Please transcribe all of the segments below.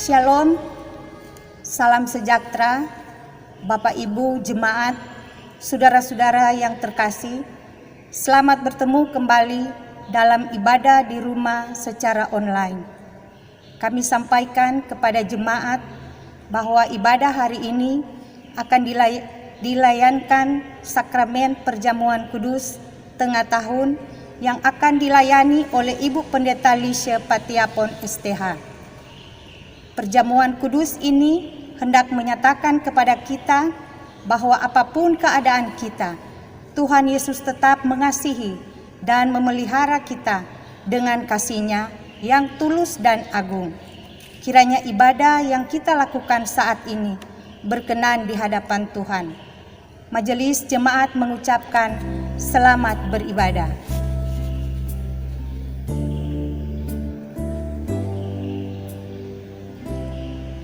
Shalom, salam sejahtera, Bapak Ibu Jemaat, saudara-saudara yang terkasih. Selamat bertemu kembali dalam ibadah di rumah secara online. Kami sampaikan kepada jemaat bahwa ibadah hari ini akan dilayankan sakramen perjamuan kudus tengah tahun yang akan dilayani oleh Ibu Pendeta Lisha Patiapon STH. Perjamuan kudus ini hendak menyatakan kepada kita bahwa apapun keadaan kita, Tuhan Yesus tetap mengasihi dan memelihara kita dengan kasih-Nya yang tulus dan agung. Kiranya ibadah yang kita lakukan saat ini berkenan di hadapan Tuhan. Majelis jemaat mengucapkan selamat beribadah.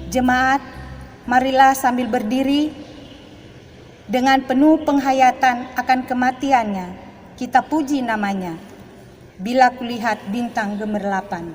Jemaat, marilah sambil berdiri dengan penuh penghayatan akan kematiannya, kita puji namanya. Bila kulihat bintang gemerlapan.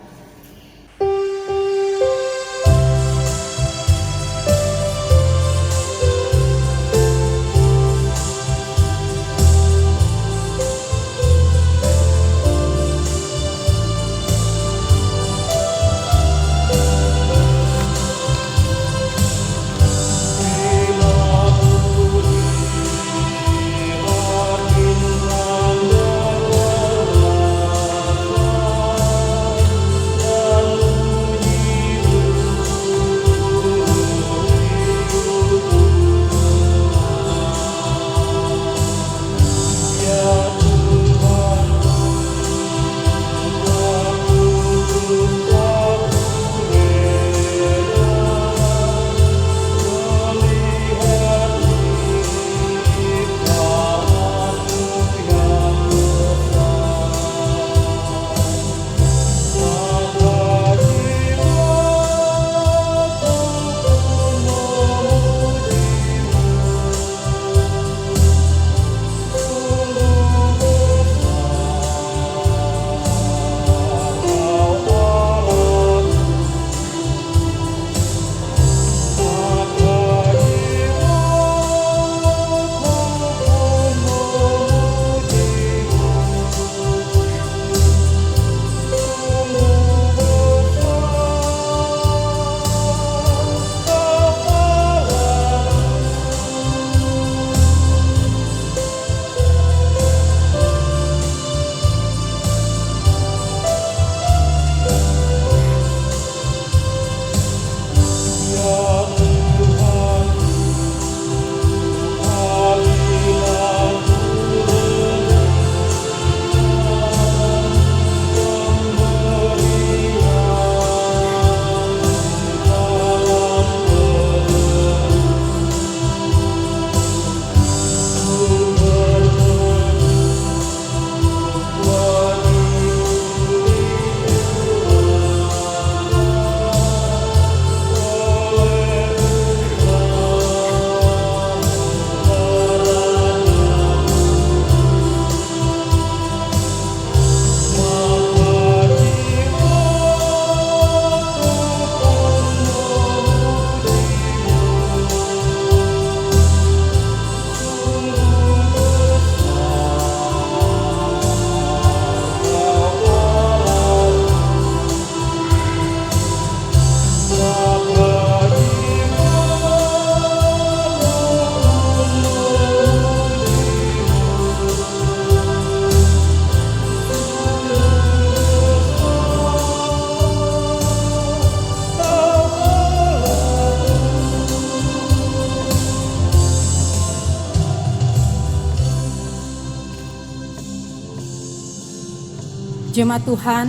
Jemaat Tuhan,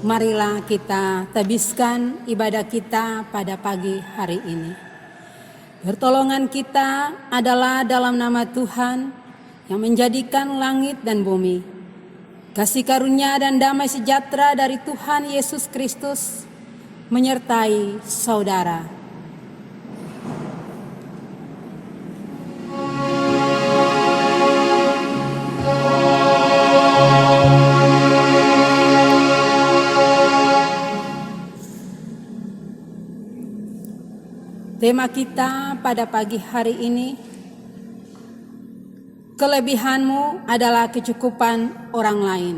marilah kita tabiskan ibadah kita pada pagi hari ini. Pertolongan kita adalah dalam nama Tuhan yang menjadikan langit dan bumi. Kasih karunia dan damai sejahtera dari Tuhan Yesus Kristus menyertai saudara. tema kita pada pagi hari ini, kelebihanmu adalah kecukupan orang lain.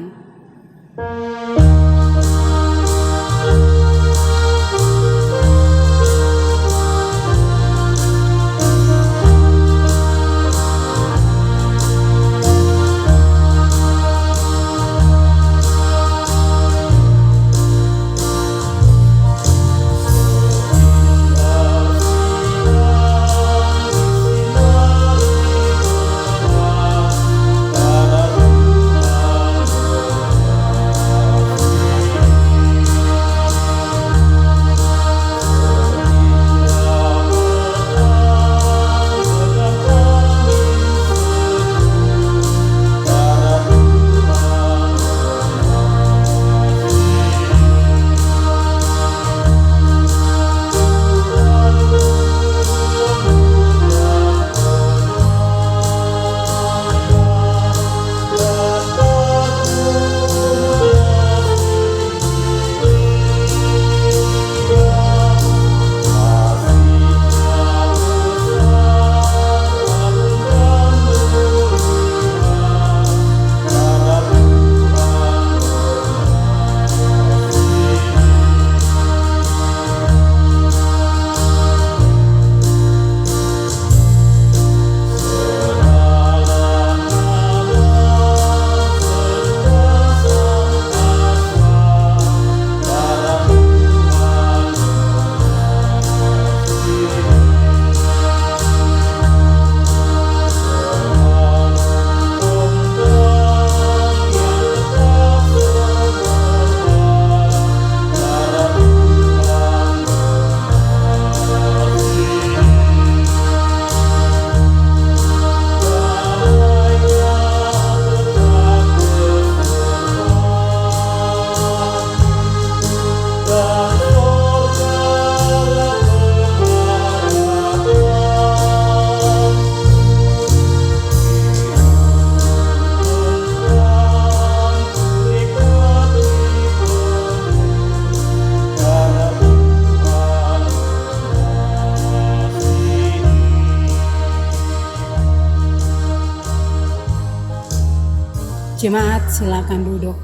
Jemaat, silakan duduk.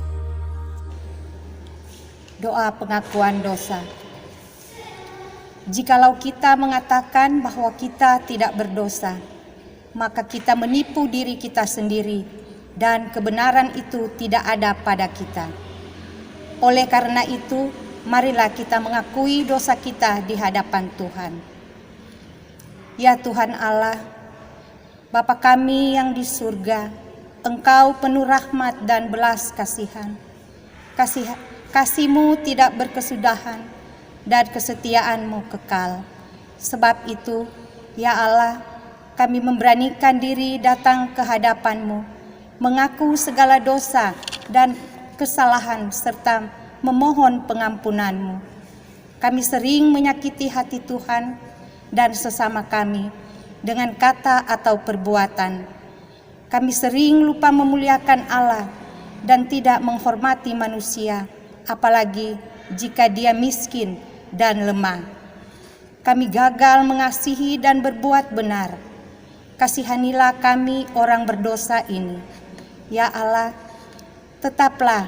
Doa pengakuan dosa. Jikalau kita mengatakan bahwa kita tidak berdosa, maka kita menipu diri kita sendiri dan kebenaran itu tidak ada pada kita. Oleh karena itu, marilah kita mengakui dosa kita di hadapan Tuhan. Ya Tuhan Allah, Bapa kami yang di surga, Engkau penuh rahmat dan belas kasihan. Kasih-Mu tidak berkesudahan dan kesetiaan-Mu kekal. Sebab itu, ya Allah, kami memberanikan diri datang ke hadapan-Mu, mengaku segala dosa dan kesalahan serta memohon pengampunan-Mu. Kami sering menyakiti hati Tuhan dan sesama kami dengan kata atau perbuatan. Kami sering lupa memuliakan Allah dan tidak menghormati manusia, apalagi jika dia miskin dan lemah. Kami gagal mengasihi dan berbuat benar. Kasihanilah kami orang berdosa ini. Ya Allah, tetaplah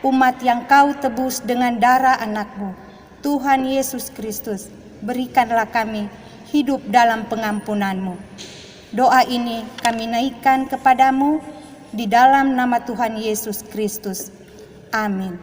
umat yang Kau tebus dengan darah anak-Mu, Tuhan Yesus Kristus. Berikanlah kami hidup dalam pengampunan-Mu. Doa ini kami naikkan kepadamu di dalam nama Tuhan Yesus Kristus. Amin.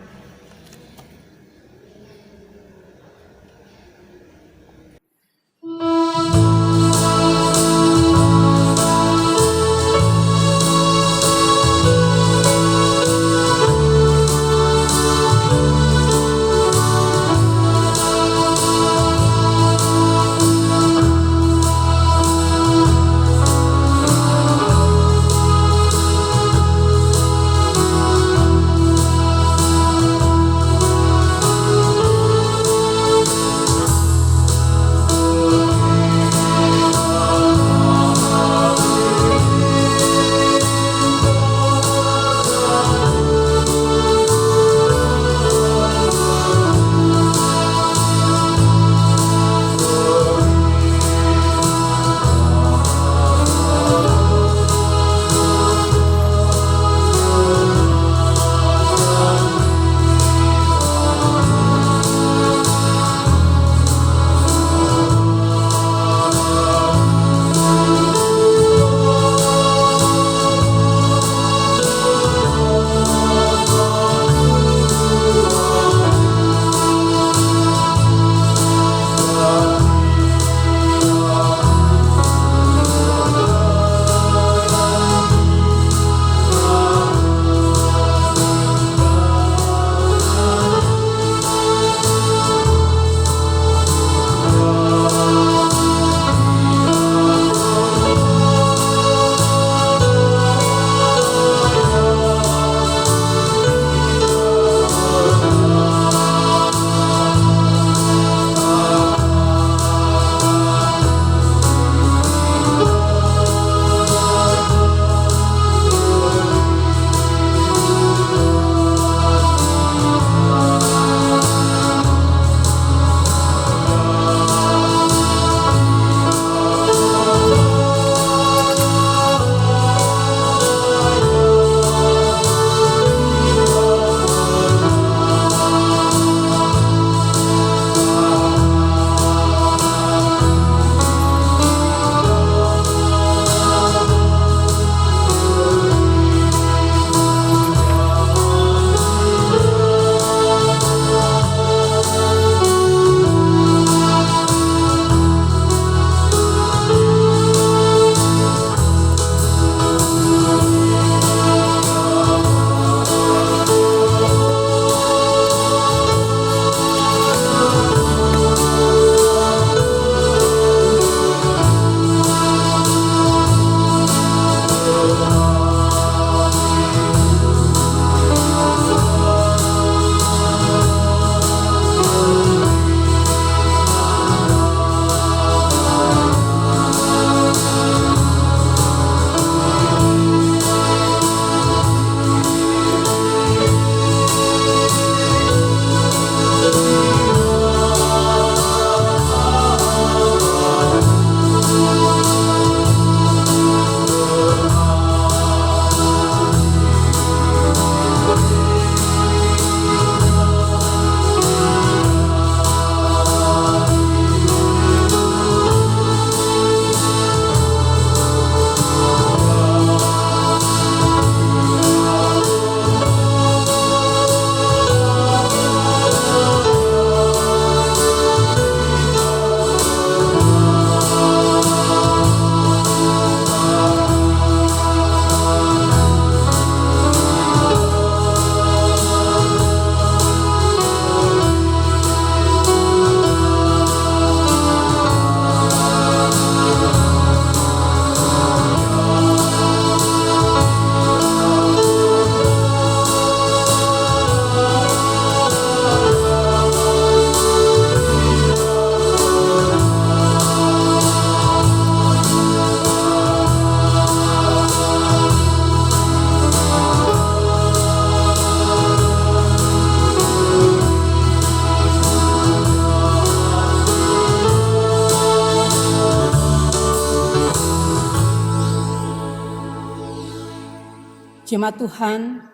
Jemaat Tuhan,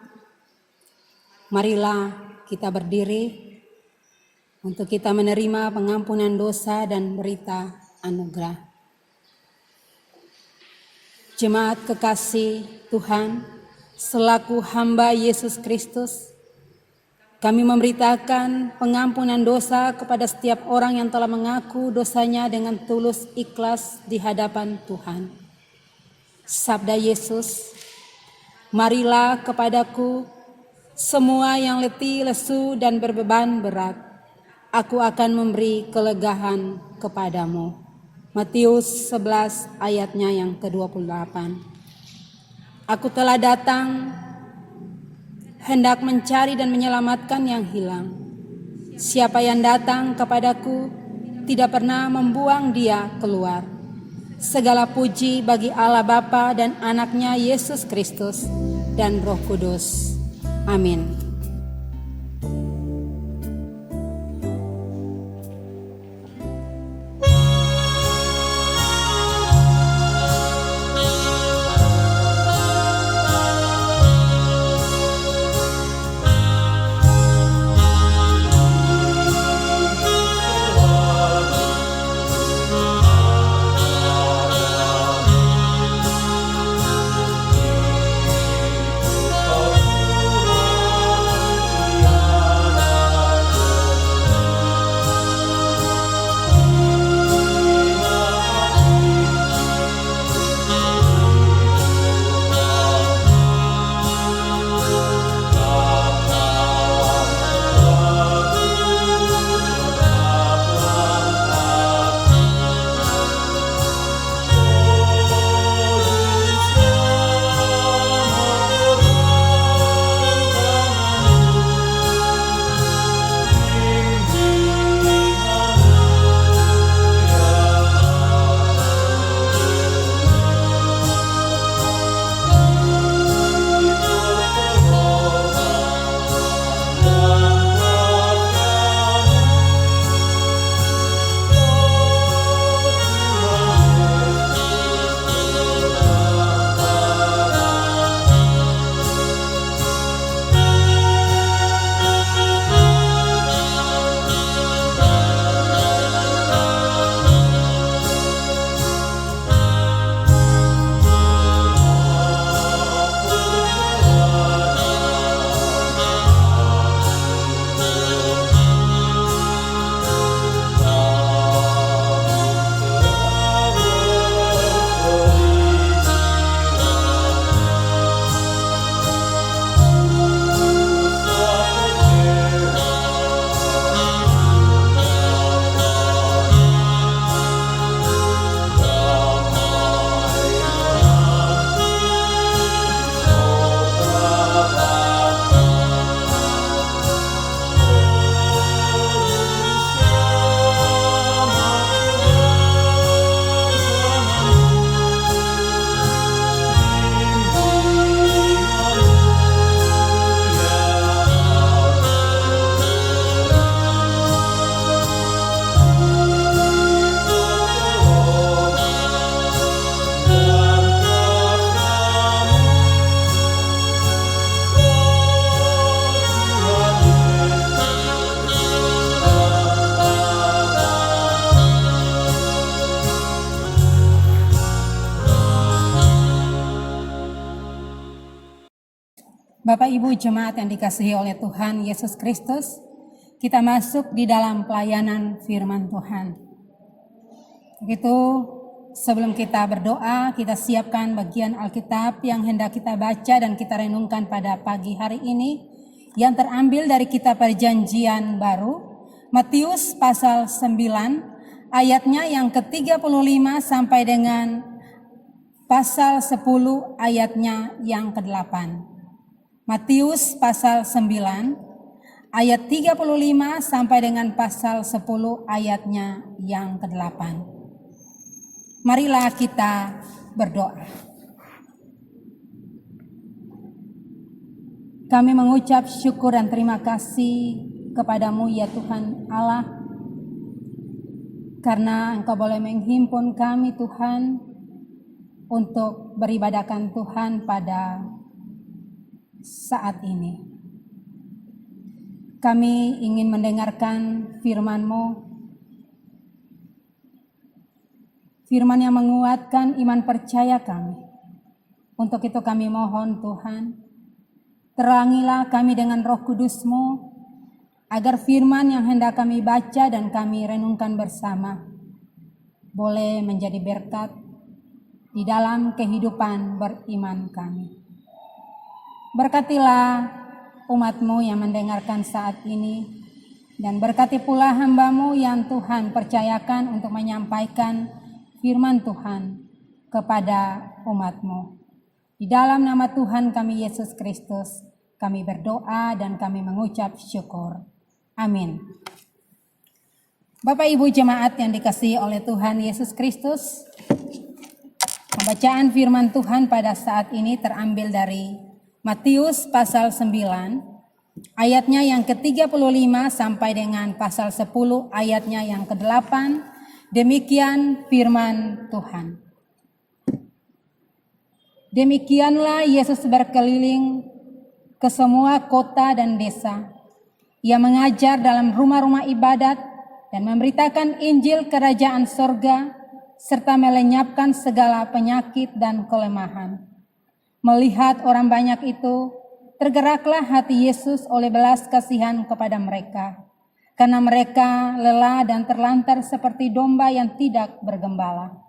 marilah kita berdiri untuk kita menerima pengampunan dosa dan berita anugerah. Jemaat kekasih Tuhan, selaku hamba Yesus Kristus, kami memberitakan pengampunan dosa kepada setiap orang yang telah mengaku dosanya dengan tulus ikhlas di hadapan Tuhan. Sabda Yesus, marilah kepadaku semua yang letih, lesu, dan berbeban berat. Aku akan memberi kelegaan kepadamu. Matius 11 ayatnya yang ke-28. Aku telah datang hendak mencari dan menyelamatkan yang hilang. Siapa yang datang kepadaku tidak pernah membuang dia keluar. Segala puji bagi Allah Bapa dan Anaknya Yesus Kristus dan Roh Kudus. Amin. Bapak Ibu jemaat yang dikasihi oleh Tuhan Yesus Kristus, kita masuk di dalam pelayanan firman Tuhan. Begitu, sebelum kita berdoa, kita siapkan bagian Alkitab yang hendak kita baca dan kita renungkan pada pagi hari ini, yang terambil dari kitab Perjanjian Baru, Matius pasal 9, ayatnya yang ke-35 sampai dengan pasal 10 ayatnya yang ke-8. Matius pasal 9 ayat 35 sampai dengan pasal 10 ayatnya yang ke-8. Marilah kita berdoa. Kami mengucap syukur dan terima kasih kepadamu ya Tuhan Allah, karena Engkau boleh menghimpun kami Tuhan untuk beribadahkan Tuhan pada saat ini. Kami ingin mendengarkan firman-Mu, firman yang menguatkan iman percaya kami. Untuk itu kami mohon Tuhan, terangilah kami dengan Roh Kudus-Mu, agar firman yang hendak kami baca dan kami renungkan bersama boleh menjadi berkat di dalam kehidupan beriman kami. Berkatilah umat-Mu yang mendengarkan saat ini, dan berkati pula hamba-Mu yang Tuhan percayakan untuk menyampaikan firman Tuhan kepada umat-Mu. Di dalam nama Tuhan kami Yesus Kristus, kami berdoa dan kami mengucap syukur. Amin. Bapak Ibu jemaat yang dikasihi oleh Tuhan Yesus Kristus, pembacaan firman Tuhan pada saat ini terambil dari Matius pasal 9, ayatnya yang ke-35 sampai dengan pasal 10 ayatnya yang ke-8. Demikian firman Tuhan. Demikianlah Yesus berkeliling ke semua kota dan desa. Ia mengajar dalam rumah-rumah ibadat dan memberitakan Injil kerajaan sorga, serta melenyapkan segala penyakit dan kelemahan. Melihat orang banyak itu, tergeraklah hati Yesus oleh belas kasihan kepada mereka, karena mereka lelah dan terlantar seperti domba yang tidak bergembala.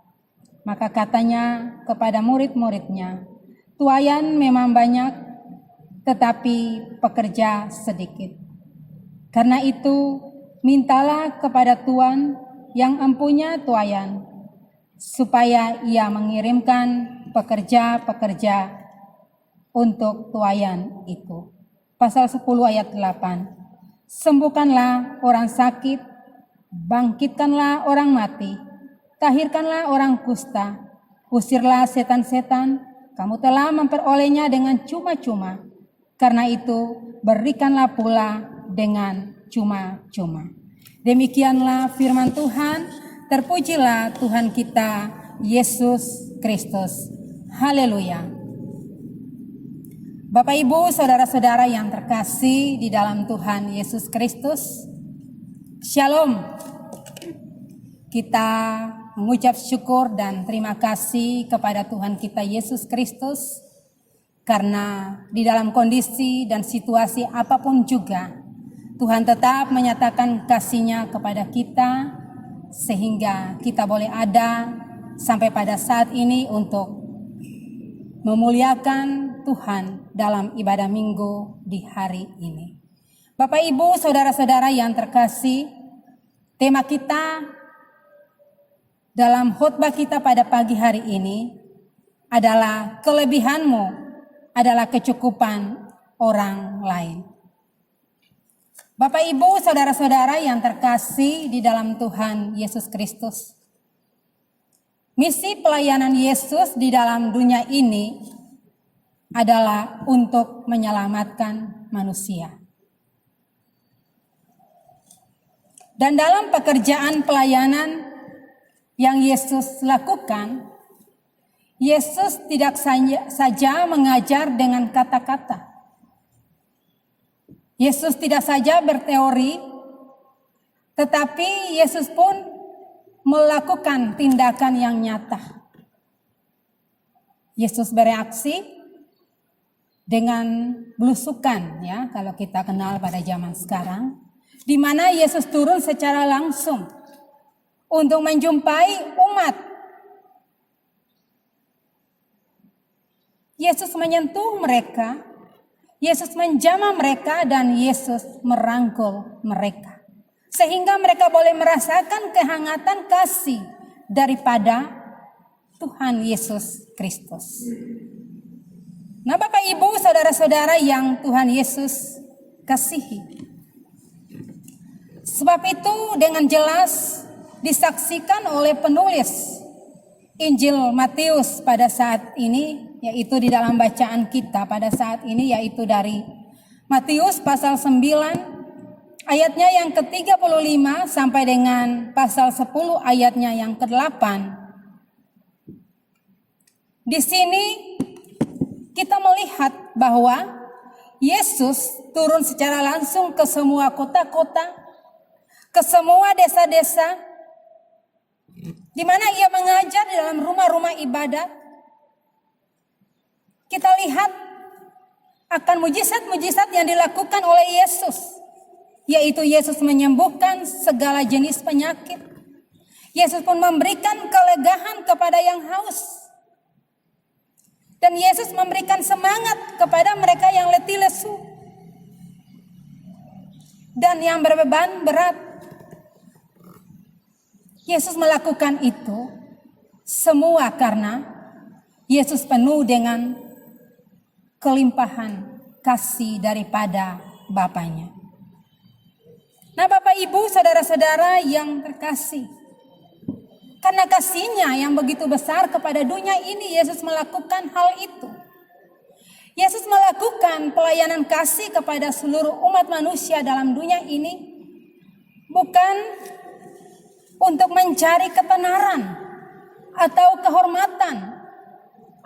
Maka katanya kepada murid-muridnya, "Tuaian memang banyak, tetapi pekerja sedikit. Karena itu, mintalah kepada Tuhan yang empunya tuaian, supaya ia mengirimkan pekerja-pekerja untuk tuaian itu." Pasal 10 ayat 8. Sembuhkanlah orang sakit, bangkitkanlah orang mati, tahirkanlah orang kusta, usirlah setan-setan, kamu telah memperolehnya dengan cuma-cuma. Karena itu, berikanlah pula dengan cuma-cuma. Demikianlah firman Tuhan. Terpujilah Tuhan kita Yesus Kristus. Haleluya. Bapak Ibu, saudara-saudara yang terkasih di dalam Tuhan Yesus Kristus, Shalom. Kita mengucap syukur dan terima kasih kepada Tuhan kita Yesus Kristus, karena di dalam kondisi dan situasi apapun juga, Tuhan tetap menyatakan kasih-Nya kepada kita, sehingga kita boleh ada sampai pada saat ini untuk memuliakan Tuhan dalam ibadah minggu di hari ini. Bapak Ibu, saudara-saudara yang terkasih, tema kita dalam khotbah kita pada pagi hari ini adalah kelebihanmu adalah kecukupan orang lain. Bapak Ibu, saudara-saudara yang terkasih di dalam Tuhan Yesus Kristus, misi pelayanan Yesus di dalam dunia ini adalah untuk menyelamatkan manusia. Dan dalam pekerjaan pelayanan yang Yesus lakukan, Yesus tidak saja mengajar dengan kata-kata. Yesus tidak saja berteori, tetapi Yesus pun melakukan tindakan yang nyata. Yesus bereaksi dengan belusukan, ya, kalau kita kenal pada zaman sekarang, di mana Yesus turun secara langsung untuk menjumpai umat. Yesus menyentuh mereka, Yesus menjamah mereka, dan Yesus merangkul mereka, sehingga mereka boleh merasakan kehangatan kasih daripada Tuhan Yesus Kristus. Nah, Bapak Ibu, saudara-saudara yang Tuhan Yesus kasihi, sebab itu dengan jelas disaksikan oleh penulis Injil Matius pada saat ini, yaitu di dalam bacaan kita pada saat ini, yaitu dari Matius pasal 9 ayatnya yang ke-35 sampai dengan pasal 10 ayatnya yang ke-8. Di sini kita melihat bahwa Yesus turun secara langsung ke semua kota-kota, ke semua desa-desa, di mana ia mengajar di dalam rumah-rumah ibadat. Kita lihat akan mujizat-mujizat yang dilakukan oleh Yesus, yaitu Yesus menyembuhkan segala jenis penyakit. Yesus pun memberikan kelegaan kepada yang haus. Dan Yesus memberikan semangat kepada mereka yang letih lesu dan yang berbeban berat. Yesus melakukan itu semua karena Yesus penuh dengan kelimpahan kasih daripada Bapaknya. Nah, Bapak Ibu, saudara-saudara yang terkasih, karena kasihnya yang begitu besar kepada dunia ini, Yesus melakukan hal itu. Yesus melakukan pelayanan kasih kepada seluruh umat manusia dalam dunia ini, bukan untuk mencari ketenaran atau kehormatan,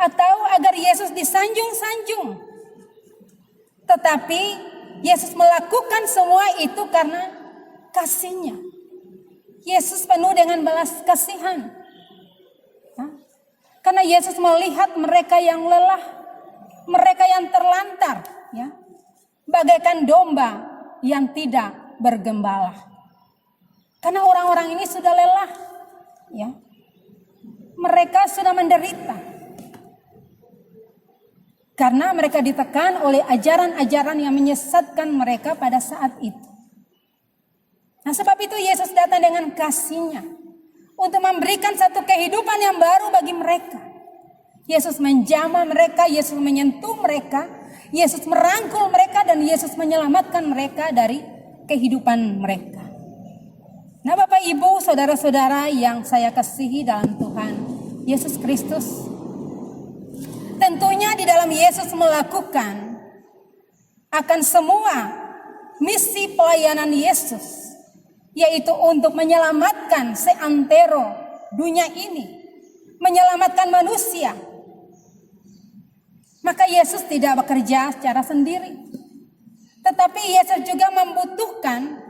atau agar Yesus disanjung-sanjung. Tetapi Yesus melakukan semua itu karena kasihnya. Yesus penuh dengan belas kasihan. Karena Yesus melihat mereka yang lelah, mereka yang terlantar, ya, bagaikan domba yang tidak bergembala. Karena orang-orang ini sudah lelah, ya, mereka sudah menderita. Karena mereka ditekan oleh ajaran-ajaran yang menyesatkan mereka pada saat itu. Nah, sebab itu Yesus datang dengan kasih-Nya untuk memberikan satu kehidupan yang baru bagi mereka. Yesus menjamah mereka, Yesus menyentuh mereka, Yesus merangkul mereka, dan Yesus menyelamatkan mereka dari kehidupan mereka. Nah, Bapak Ibu, saudara-saudara yang saya kasihi dalam Tuhan Yesus Kristus, tentunya di dalam Yesus melakukan akan semua misi pelayanan Yesus, yaitu untuk menyelamatkan seantero dunia ini, menyelamatkan manusia. Maka Yesus tidak bekerja secara sendiri, tetapi Yesus juga membutuhkan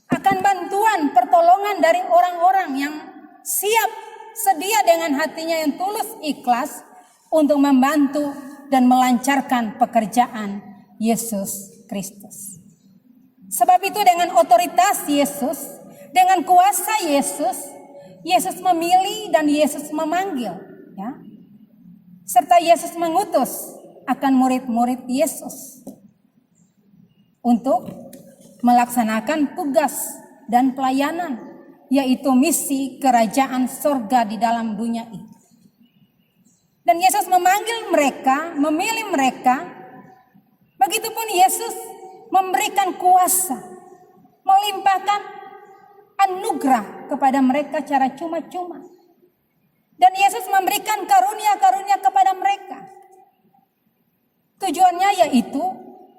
akan bantuan pertolongan dari orang-orang yang siap sedia dengan hatinya yang tulus ikhlas untuk membantu dan melancarkan pekerjaan Yesus Kristus. Sebab itu dengan otoritas Yesus, dengan kuasa Yesus, Yesus memilih dan Yesus memanggil, ya. Serta Yesus mengutus akan murid-murid Yesus untuk melaksanakan tugas dan pelayanan, yaitu misi kerajaan sorga di dalam dunia ini. Dan Yesus memanggil mereka, memilih mereka. Begitupun Yesus memberikan kuasa, melimpahkan anugerah kepada mereka secara cuma-cuma. Dan Yesus memberikan karunia-karunia kepada mereka. Tujuannya yaitu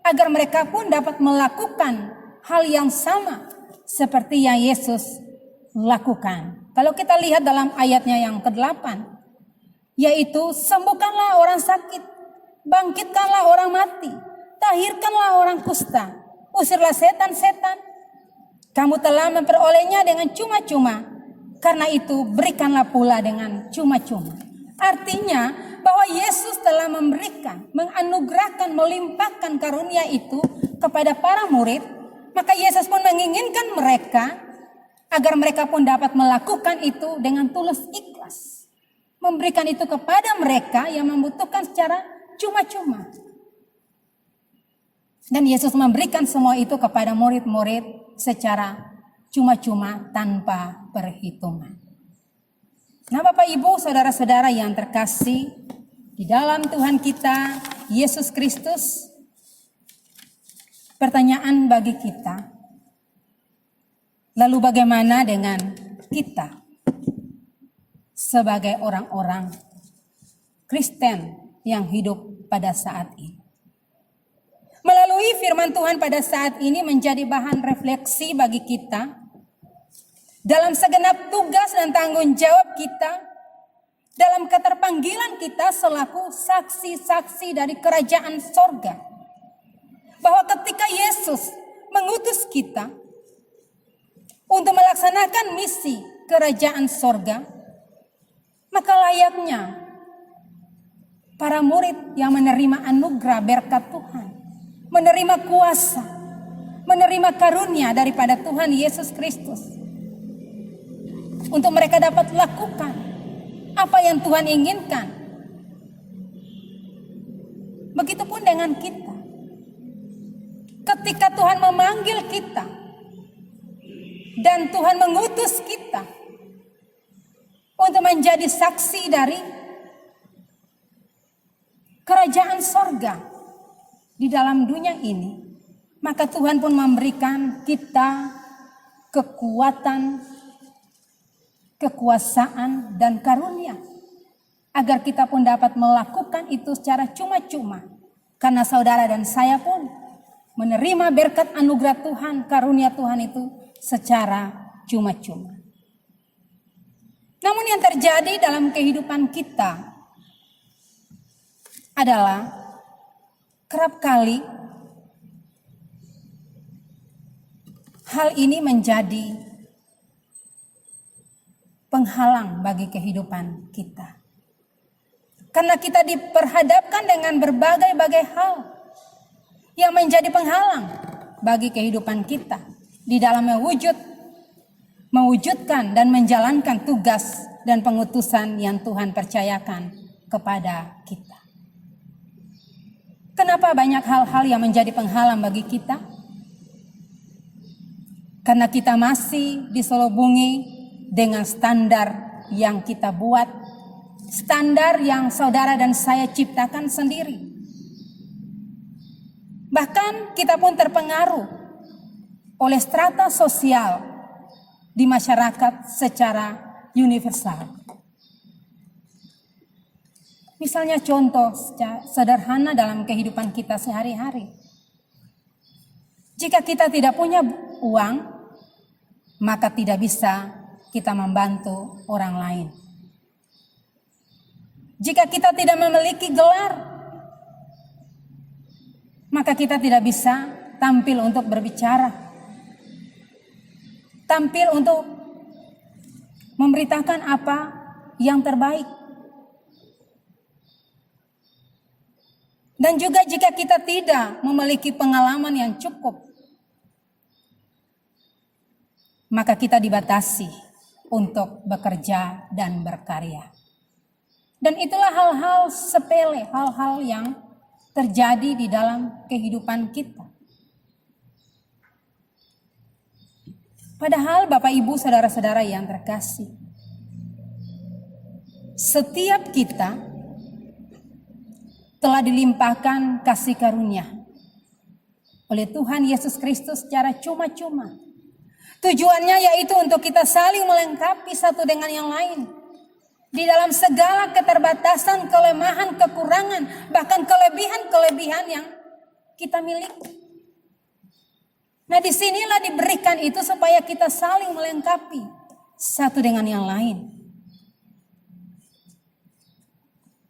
agar mereka pun dapat melakukan hal yang sama seperti yang Yesus lakukan. Kalau kita lihat dalam ayatnya yang ke-8, yaitu sembuhkanlah orang sakit, bangkitkanlah orang mati, tahirkanlah orang kusta, usirlah setan-setan. Kamu telah memperolehnya dengan cuma-cuma, karena itu berikanlah pula dengan cuma-cuma. Artinya bahwa Yesus telah memberikan, menganugerahkan, melimpahkan karunia itu kepada para murid. Maka Yesus pun menginginkan mereka agar mereka pun dapat melakukan itu dengan tulus ikhlas, memberikan itu kepada mereka yang membutuhkan secara cuma-cuma. Dan Yesus memberikan semua itu kepada murid-murid secara cuma-cuma tanpa perhitungan. Nah, Bapak Ibu, saudara-saudara yang terkasih di dalam Tuhan kita Yesus Kristus, pertanyaan bagi kita, lalu bagaimana dengan kita sebagai orang-orang Kristen yang hidup pada saat ini? Melalui firman Tuhan pada saat ini menjadi bahan refleksi bagi kita dalam segenap tugas dan tanggung jawab kita, dalam keterpanggilan kita selaku saksi-saksi dari kerajaan sorga. bahwa ketika Yesus mengutus kita untuk melaksanakan misi kerajaan sorga, maka layaknya para murid yang menerima anugerah berkat Tuhan, menerima kuasa, menerima karunia daripada Tuhan Yesus Kristus, untuk mereka dapat lakukan apa yang Tuhan inginkan. Begitupun dengan kita. Ketika Tuhan memanggil kita dan Tuhan mengutus kita untuk menjadi saksi dari kerajaan sorga di dalam dunia ini, maka Tuhan pun memberikan kita kekuatan, kekuasaan, dan karunia agar kita pun dapat melakukan itu secara cuma-cuma. Karena saudara dan saya pun menerima berkat anugerah Tuhan, karunia Tuhan itu secara cuma-cuma. Namun yang terjadi dalam kehidupan kita adalah kerap kali hal ini menjadi penghalang bagi kehidupan kita. Karena kita diperhadapkan dengan berbagai-bagai hal yang menjadi penghalang bagi kehidupan kita di dalam mewujudkan dan menjalankan tugas dan pengutusan yang Tuhan percayakan kepada kita. Kenapa banyak hal-hal yang menjadi penghalang bagi kita? Karena kita masih diselubungi dengan standar yang kita buat, standar yang saudara dan saya ciptakan sendiri. Bahkan kita pun terpengaruh oleh strata sosial di masyarakat secara universal. Misalnya contoh sederhana dalam kehidupan kita sehari-hari. Jika kita tidak punya uang, maka tidak bisa kita membantu orang lain. Jika kita tidak memiliki gelar, maka kita tidak bisa tampil untuk berbicara, tampil untuk memberitakan apa yang terbaik. Dan juga jika kita tidak memiliki pengalaman yang cukup, maka kita dibatasi untuk bekerja dan berkarya. Dan itulah hal-hal sepele, hal-hal yang terjadi di dalam kehidupan kita. Padahal Bapak Ibu saudara-saudara yang terkasih, setiap kita telah dilimpahkan kasih karunia oleh Tuhan Yesus Kristus secara cuma-cuma. Tujuannya yaitu untuk kita saling melengkapi satu dengan yang lain. Di dalam segala keterbatasan, kelemahan, kekurangan, bahkan kelebihan-kelebihan yang kita miliki. Nah, disinilah diberikan itu supaya kita saling melengkapi satu dengan yang lain.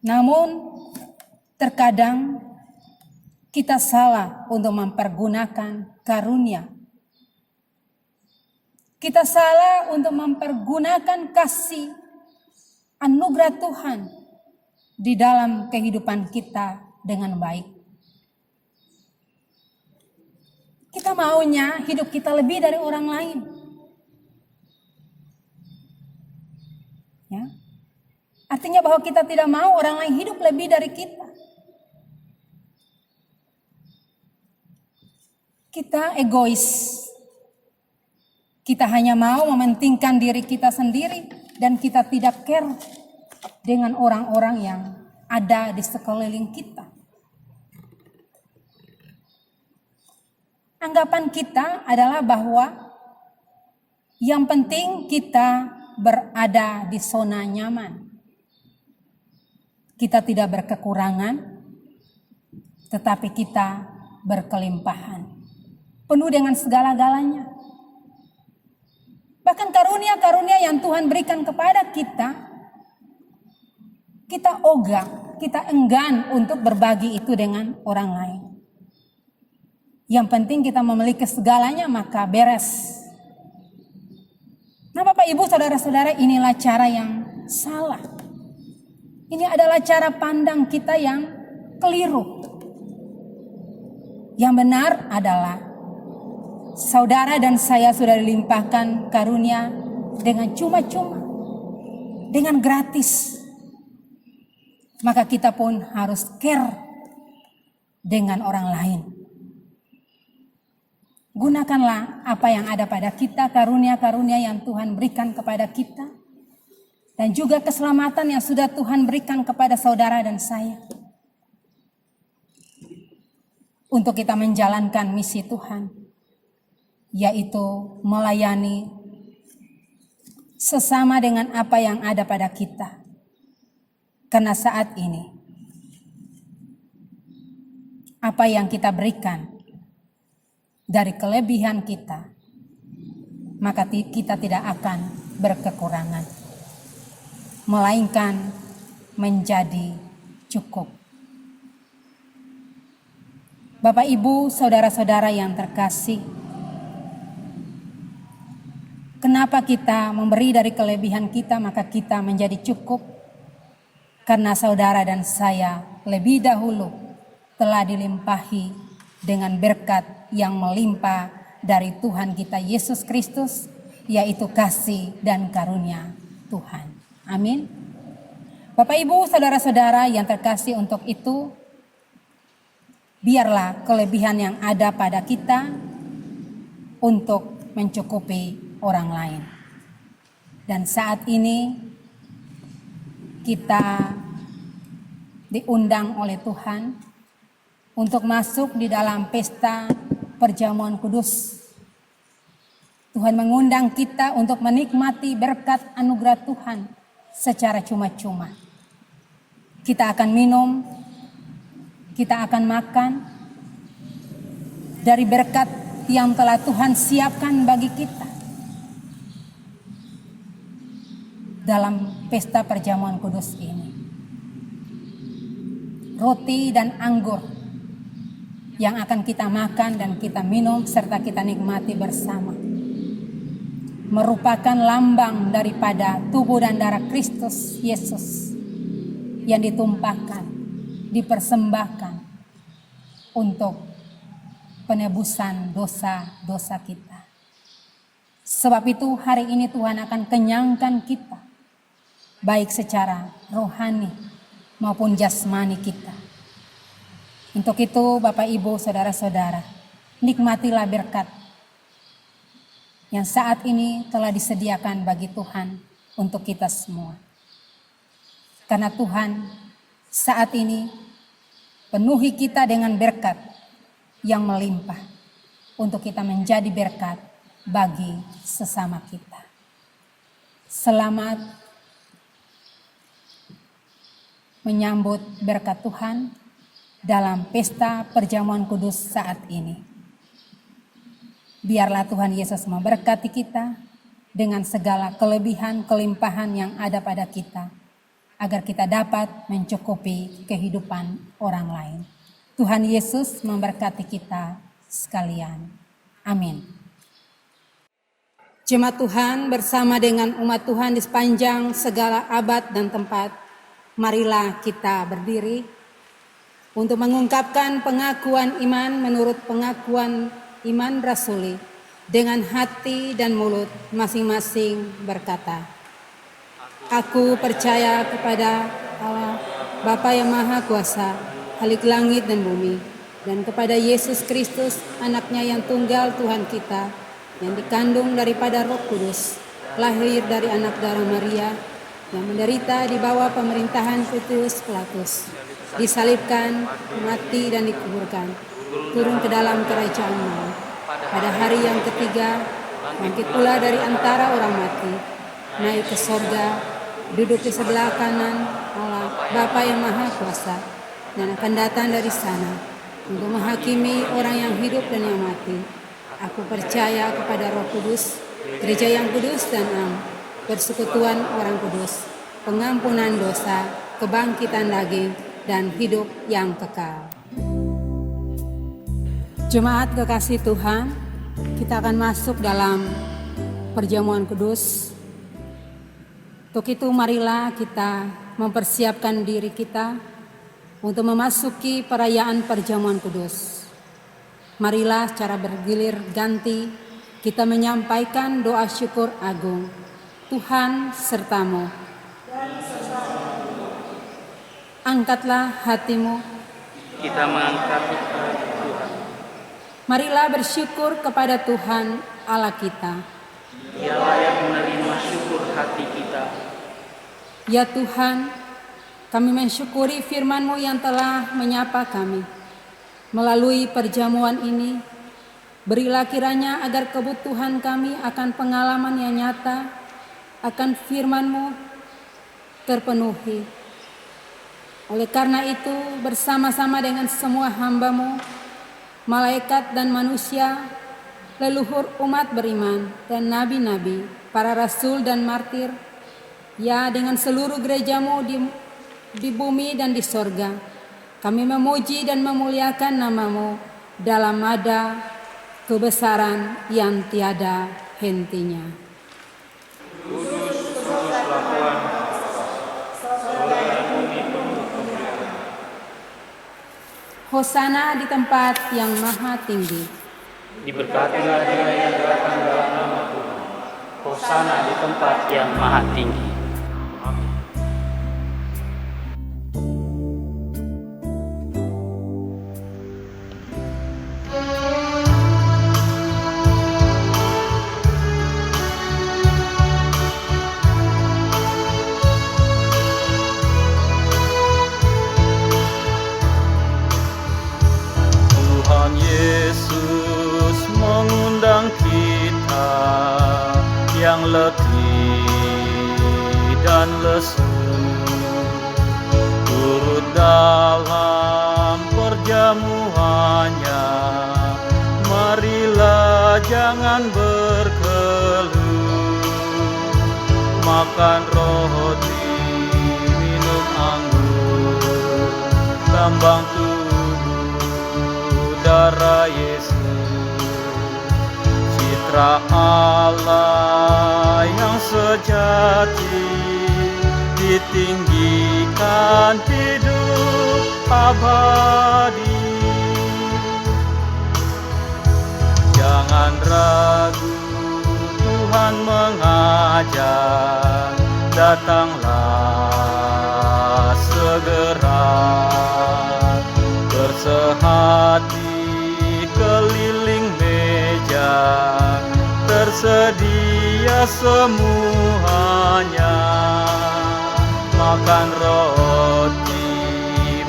Namun, terkadang kita salah untuk mempergunakan karunia. Kita salah untuk mempergunakan kasih anugerah Tuhan di dalam kehidupan kita dengan baik. Kita maunya hidup kita lebih dari orang lain. Ya. Artinya bahwa kita tidak mau orang lain hidup lebih dari kita. Kita egois. Kita hanya mau mementingkan diri kita sendiri dan kita tidak care dengan orang-orang yang ada di sekeliling kita. Anggapan kita adalah bahwa yang penting kita berada di zona nyaman. Kita tidak berkekurangan, tetapi kita berkelimpahan. Penuh dengan segala-galanya. Bahkan karunia-karunia yang Tuhan berikan kepada kita, kita ogah, kita enggan untuk berbagi itu dengan orang lain. Yang penting kita memiliki segalanya maka beres. Nah Bapak Ibu Saudara-saudara, inilah cara yang salah. Ini adalah cara pandang kita yang keliru. Yang benar adalah saudara dan saya sudah dilimpahkan karunia dengan cuma-cuma, dengan gratis. Maka kita pun harus care dengan orang lain. Gunakanlah apa yang ada pada kita, karunia-karunia yang Tuhan berikan kepada kita. Dan juga keselamatan yang sudah Tuhan berikan kepada saudara dan saya. Untuk kita menjalankan misi Tuhan. Yaitu melayani sesama dengan apa yang ada pada kita. Karena saat ini, apa yang kita berikan dari kelebihan kita, maka kita tidak akan berkekurangan, melainkan menjadi cukup. Bapak, Ibu, saudara-saudara yang terkasih, kenapa kita memberi dari kelebihan kita, maka kita menjadi cukup? Karena saudara dan saya lebih dahulu telah dilimpahi dengan berkat yang melimpah dari Tuhan kita Yesus Kristus, yaitu kasih dan karunia Tuhan. Amin. Bapak, Ibu, saudara-saudara yang terkasih, untuk itu biarlah kelebihan yang ada pada kita untuk mencukupi orang lain. Dan saat ini kita diundang oleh Tuhan untuk masuk di dalam pesta perjamuan kudus. Tuhan mengundang kita untuk menikmati berkat anugerah Tuhan secara cuma-cuma. Kita akan minum, kita akan makan dari berkat yang telah Tuhan siapkan bagi kita dalam pesta perjamuan kudus ini. Roti dan anggur yang akan kita makan dan kita minum serta kita nikmati bersama merupakan lambang daripada tubuh dan darah Kristus Yesus yang ditumpahkan, dipersembahkan untuk penebusan dosa-dosa kita. Sebab itu hari ini Tuhan akan kenyangkan kita, baik secara rohani maupun jasmani kita. Untuk itu Bapak, Ibu, saudara-saudara, nikmatilah berkat yang saat ini telah disediakan bagi Tuhan untuk kita semua. Karena Tuhan saat ini penuhi kita dengan berkat yang melimpah untuk kita menjadi berkat bagi sesama kita. Selamat menyambut berkat Tuhan dalam pesta perjamuan kudus saat ini. Biarlah Tuhan Yesus memberkati kita dengan segala kelebihan, kelimpahan yang ada pada kita, agar kita dapat mencukupi kehidupan orang lain. Tuhan Yesus memberkati kita sekalian. Amin. Jemaat Tuhan bersama dengan umat Tuhan di sepanjang segala abad dan tempat, marilah kita berdiri untuk mengungkapkan pengakuan iman menurut pengakuan iman rasuli dengan hati dan mulut masing-masing berkata, Aku percaya kepada Allah Bapa yang Maha Kuasa, Khalik langit dan bumi, dan kepada Yesus Kristus, anaknya yang tunggal Tuhan kita, yang dikandung daripada Roh Kudus, lahir dari anak darah Maria, yang menderita di bawah pemerintahan Pontius Pilatus, disalibkan, mati dan dikuburkan, turun ke dalam kerajaan maut. Pada hari yang ketiga, bangkit pula dari antara orang mati, naik ke sorga, duduk di sebelah kanan Allah Bapa yang Maha Kuasa, dan akan datang dari sana untuk menghakimi orang yang hidup dan yang mati. Aku percaya kepada Roh Kudus, gereja yang kudus dan am, persekutuan orang kudus, pengampunan dosa, kebangkitan daging, dan hidup yang kekal. Jemaat kekasih Tuhan, kita akan masuk dalam perjamuan kudus. Untuk itu marilah kita mempersiapkan diri kita untuk memasuki perayaan perjamuan kudus. Marilah secara bergilir ganti kita menyampaikan doa syukur agung. Tuhan sertamu. Angkatlah hatimu. Kita mengangkat Tuhan. Marilah bersyukur kepada Tuhan Allah kita. Dia layak menerima syukur hati kita. Ya Tuhan, kami mensyukuri firman-Mu yang telah menyapa kami. Melalui perjamuan ini, berilah kiranya agar kebutuhan kami akan pengalaman yang nyata, akan firman-Mu terpenuhi. Oleh karena itu, bersama-sama dengan semua hamba-Mu, malaikat dan manusia, leluhur umat beriman dan nabi-nabi, para rasul dan martir, ya dengan seluruh gereja-Mu di bumi dan di sorga, kami memuji dan memuliakan nama-Mu dalam nada kebesaran yang tiada hentinya. Kuduslah Tuhan, surga dan bumi penuh kemuliaan. Hosana di tempat yang maha tinggi. Diberkatilah Dia yang datang dalam nama Tuhan. Hosana di tempat yang maha tinggi. Amin. Tuhan Yesus mengundang kita yang letih dan lesu, turut dalam perjamuannya. Marilah jangan berkeluh, makan roti, minum anggur, lambang darah Yesus, citra Allah yang sejati, ditinggikan hidup abadi. Jangan ragu, Tuhan mengajak, datanglah segera, bersehati keliling meja, tersedia semuanya. Makan roti,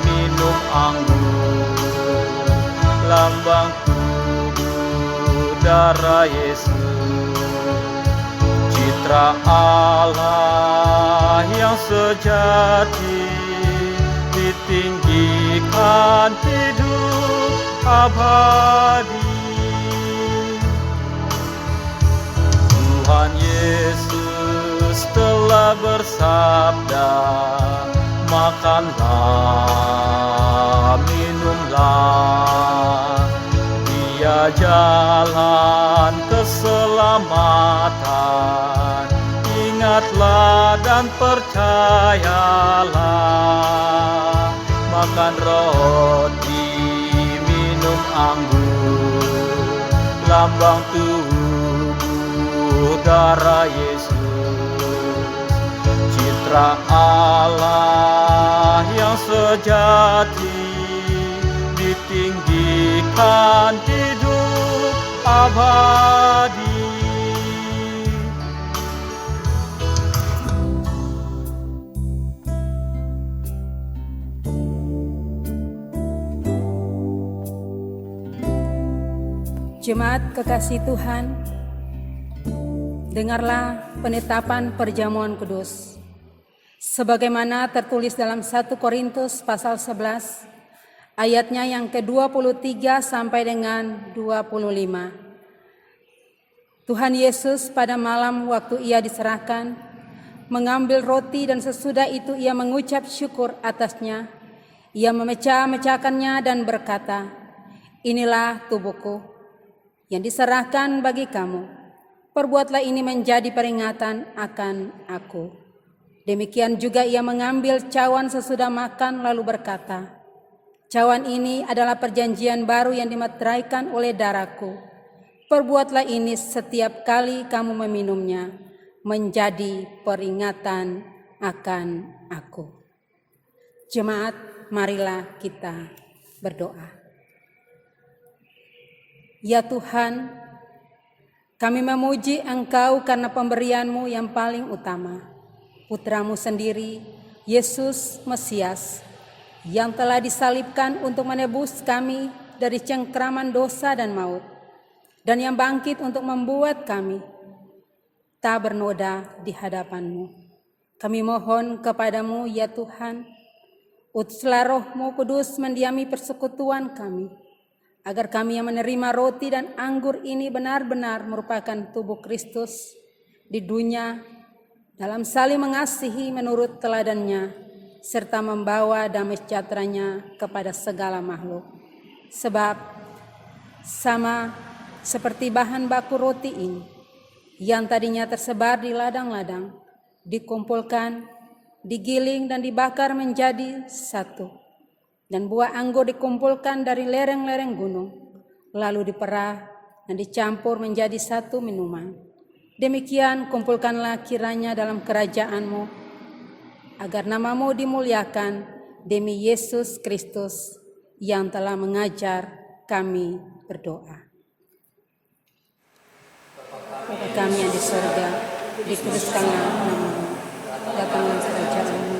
minum anggur, lambang tubuh darah Yesus, citra Allah yang sejati, ditinggikan hidup abadi. Tuhan Yesus telah bersabda, makanlah, minumlah, Dia jalan keselamatan. Ingatlah dan percayalah, makan roti, minum anggur, lambang tubuh darah Yesus, citra Allah yang sejati, ditinggikan hidup abadi. Jemaat kekasih Tuhan, dengarlah penetapan perjamuan kudus. Sebagaimana tertulis dalam 1 Korintus pasal 11, ayatnya yang ke-23 sampai dengan 25. Tuhan Yesus pada malam waktu Ia diserahkan, mengambil roti dan sesudah itu Ia mengucap syukur atasnya. Ia memecah-mecahkannya dan berkata, Inilah tubuhku yang diserahkan bagi kamu. Perbuatlah ini menjadi peringatan akan aku. Demikian juga ia mengambil cawan sesudah makan lalu berkata, cawan ini adalah perjanjian baru yang dimeteraikan oleh darahku. Perbuatlah ini setiap kali kamu meminumnya, menjadi peringatan akan aku. Jemaat, marilah kita berdoa. Ya Tuhan, kami memuji Engkau karena pemberian-Mu yang paling utama, Putra-Mu sendiri, Yesus Mesias, yang telah disalibkan untuk menebus kami dari cengkraman dosa dan maut, dan yang bangkit untuk membuat kami tak bernoda di hadapan-Mu. Kami mohon kepada-Mu, ya Tuhan, utuslah Roh-Mu Kudus mendiami persekutuan kami, agar kami yang menerima roti dan anggur ini benar-benar merupakan tubuh Kristus di dunia dalam saling mengasihi menurut teladannya, serta membawa damai sejahtera-Nya kepada segala makhluk. Sebab sama seperti bahan baku roti ini, yang tadinya tersebar di ladang-ladang, dikumpulkan, digiling dan dibakar menjadi satu. Dan buah anggur dikumpulkan dari lereng-lereng gunung, lalu diperah dan dicampur menjadi satu minuman. Demikian kumpulkanlah kiranya dalam kerajaan-Mu, agar nama-Mu dimuliakan demi Yesus Kristus yang telah mengajar kami berdoa. Bapa kami yang di sorga, dikuduskanlah nama-Mu, datanglah kerajaan-Mu,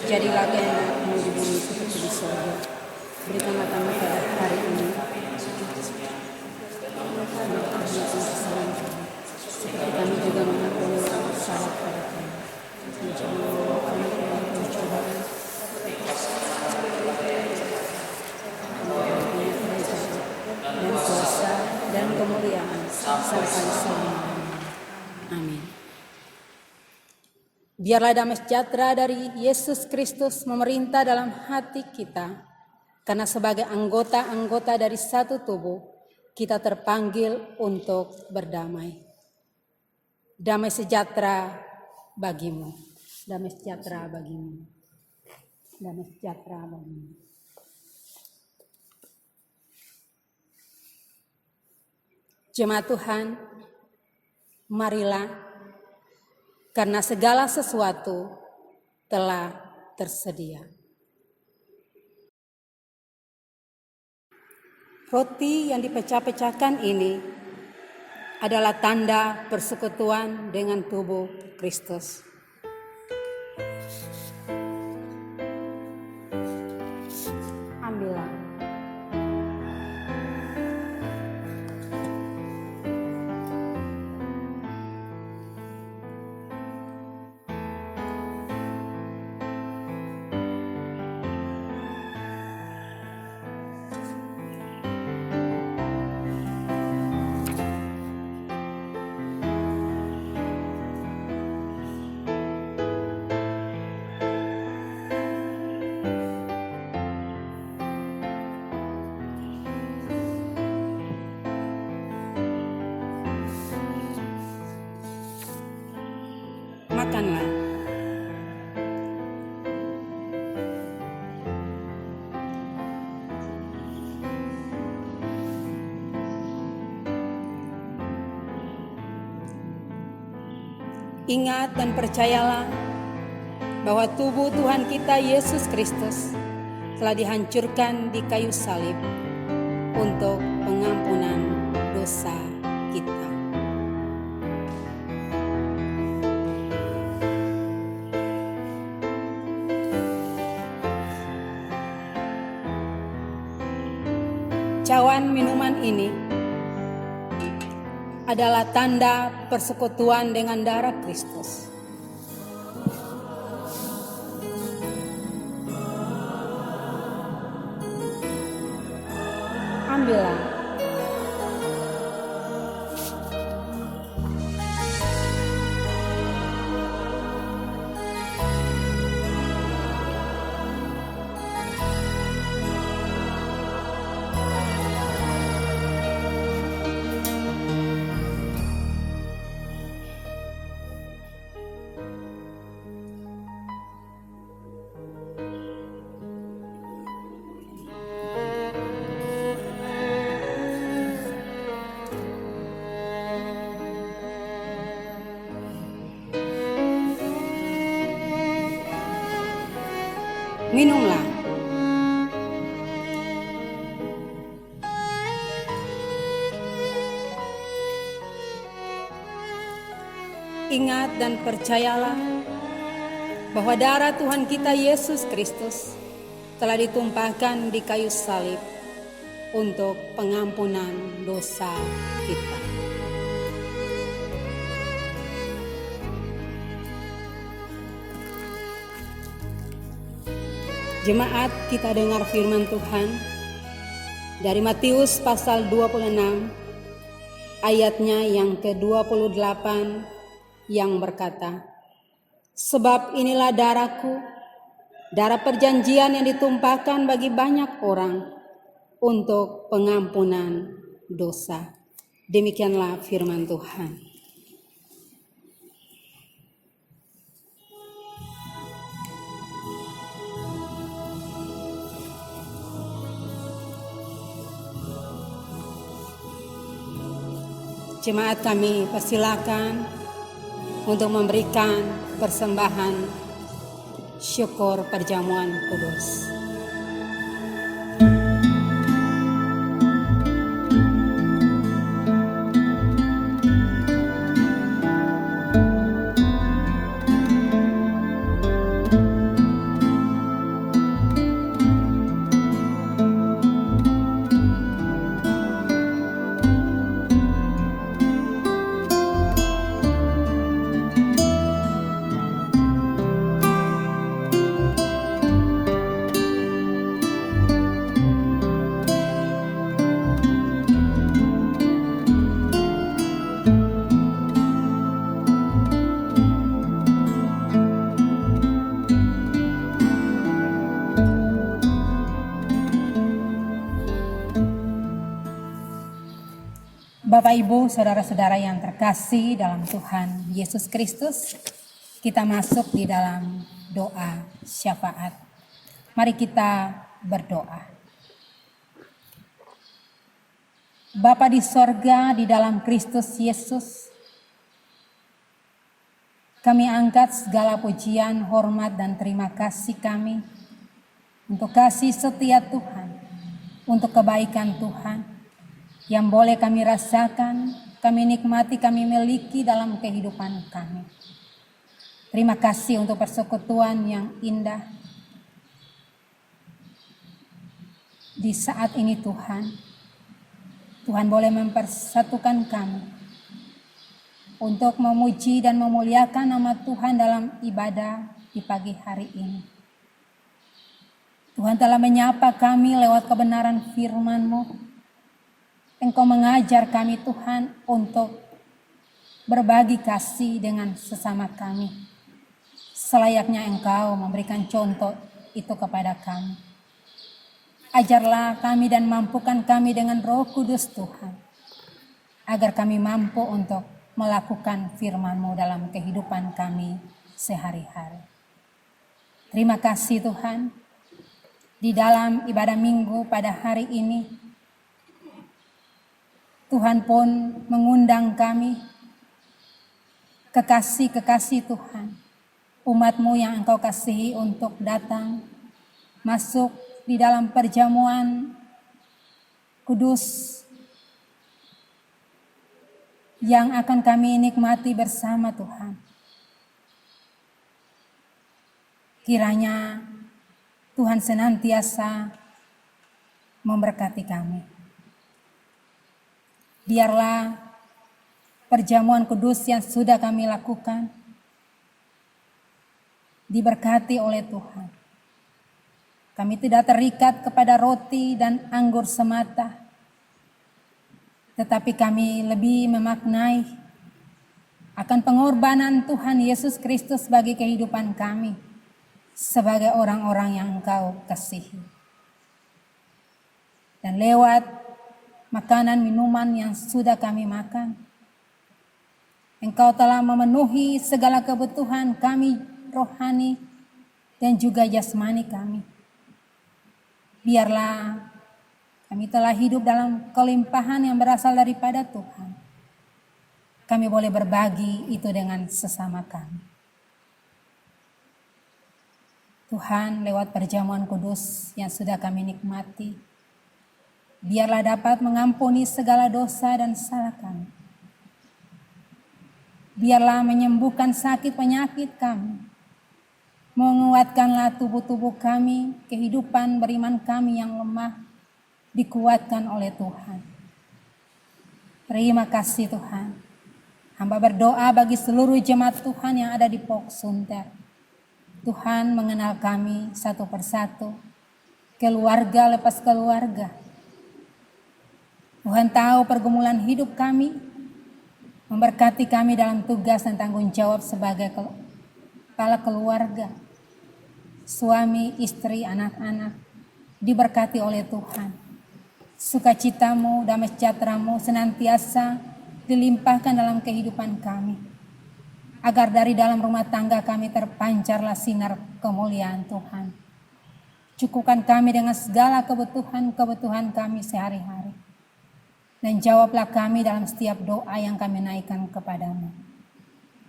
jadilah kehendak-Mu di bumi seperti di sorga. Berikanlah kami pada hari ini seperti kami juga mengampuni orang bersalah kepada kami. Jangan membawa kami ke dalam pencobaan, dan kuasa dan kemuliaan sampai selama-lamanya. Amin. Biarlah damai sejahtera dari Yesus Kristus memerintah dalam hati kita, karena sebagai anggota-anggota dari satu tubuh, kita terpanggil untuk berdamai. Damai sejahtera bagimu, damai sejahtera bagimu, damai sejahtera bagimu. Jemaat Tuhan, marilah, karena segala sesuatu telah tersedia. Roti yang dipecah-pecahkan ini adalah tanda persekutuan dengan tubuh Kristus. Ambillah. Makanlah. Ingat dan percayalah bahwa tubuh Tuhan kita Yesus Kristus telah dihancurkan di kayu salib untuk pengampunan dosa kita. Cawan minuman ini adalah tanda persekutuan dengan darah Kristus. Ambillah. Minumlah. Ingat dan percayalah bahwa darah Tuhan kita Yesus Kristus telah ditumpahkan di kayu salib untuk pengampunan dosa kita. Jemaat, kita dengar firman Tuhan dari Matius pasal 26 ayatnya yang ke-28 yang berkata, "Sebab inilah darahku, darah perjanjian yang ditumpahkan bagi banyak orang untuk pengampunan dosa." Demikianlah firman Tuhan. Jemaat, kami persilakan untuk memberikan persembahan syukur perjamuan kudus. Bapak, Ibu, saudara-saudara yang terkasih dalam Tuhan Yesus Kristus, kita masuk di dalam doa syafaat. Mari kita berdoa. Bapa di sorga, di dalam Kristus Yesus, kami angkat segala pujian, hormat, dan terima kasih kami untuk kasih setia Tuhan, untuk kebaikan Tuhan yang boleh kami rasakan, kami nikmati, kami miliki dalam kehidupan kami. Terima kasih untuk persekutuan yang indah. Di saat ini Tuhan boleh mempersatukan kami untuk memuji dan memuliakan nama Tuhan dalam ibadah di pagi hari ini. Tuhan telah menyapa kami lewat kebenaran firman-Mu. Engkau mengajar kami Tuhan untuk berbagi kasih dengan sesama kami. Selayaknya Engkau memberikan contoh itu kepada kami. Ajarlah kami dan mampukan kami dengan Roh Kudus Tuhan, agar kami mampu untuk melakukan firman-Mu dalam kehidupan kami sehari-hari. Terima kasih Tuhan, di dalam ibadah minggu pada hari ini, Tuhan pun mengundang kami, kekasih-kekasih Tuhan, umat-Mu yang Engkau kasihi, untuk datang masuk di dalam perjamuan kudus yang akan kami nikmati bersama Tuhan. Kiranya Tuhan senantiasa memberkati kami. Biarlah perjamuan kudus yang sudah kami lakukan diberkati oleh Tuhan. Kami tidak terikat kepada roti dan anggur semata, tetapi kami lebih memaknai akan pengorbanan Tuhan Yesus Kristus bagi kehidupan kami sebagai orang-orang yang Engkau kasihi. Dan lewat makanan minuman yang sudah kami makan, Engkau telah memenuhi segala kebutuhan kami rohani dan juga jasmani kami. Biarlah kami telah hidup dalam kelimpahan yang berasal daripada Tuhan. Kami boleh berbagi itu dengan sesama kami. Tuhan, lewat perjamuan kudus yang sudah kami nikmati, biarlah dapat mengampuni segala dosa dan salah kami. Biarlah menyembuhkan sakit penyakit kami. Menguatkanlah tubuh-tubuh kami, kehidupan beriman kami yang lemah, dikuatkan oleh Tuhan. Terima kasih Tuhan. Hamba berdoa bagi seluruh jemaat Tuhan yang ada di Pok Sunter. Tuhan mengenal kami satu persatu, keluarga lepas keluarga. Tuhan tahu pergumulan hidup kami, memberkati kami dalam tugas dan tanggung jawab sebagai kepala keluarga. Suami, istri, anak-anak diberkati oleh Tuhan. Sukacitamu, damai sejahtera-Mu senantiasa dilimpahkan dalam kehidupan kami. Agar dari dalam rumah tangga kami terpancarlah sinar kemuliaan Tuhan. Cukupkan kami dengan segala kebutuhan kami sehari-hari. Dan jawablah kami dalam setiap doa yang kami naikkan kepadamu.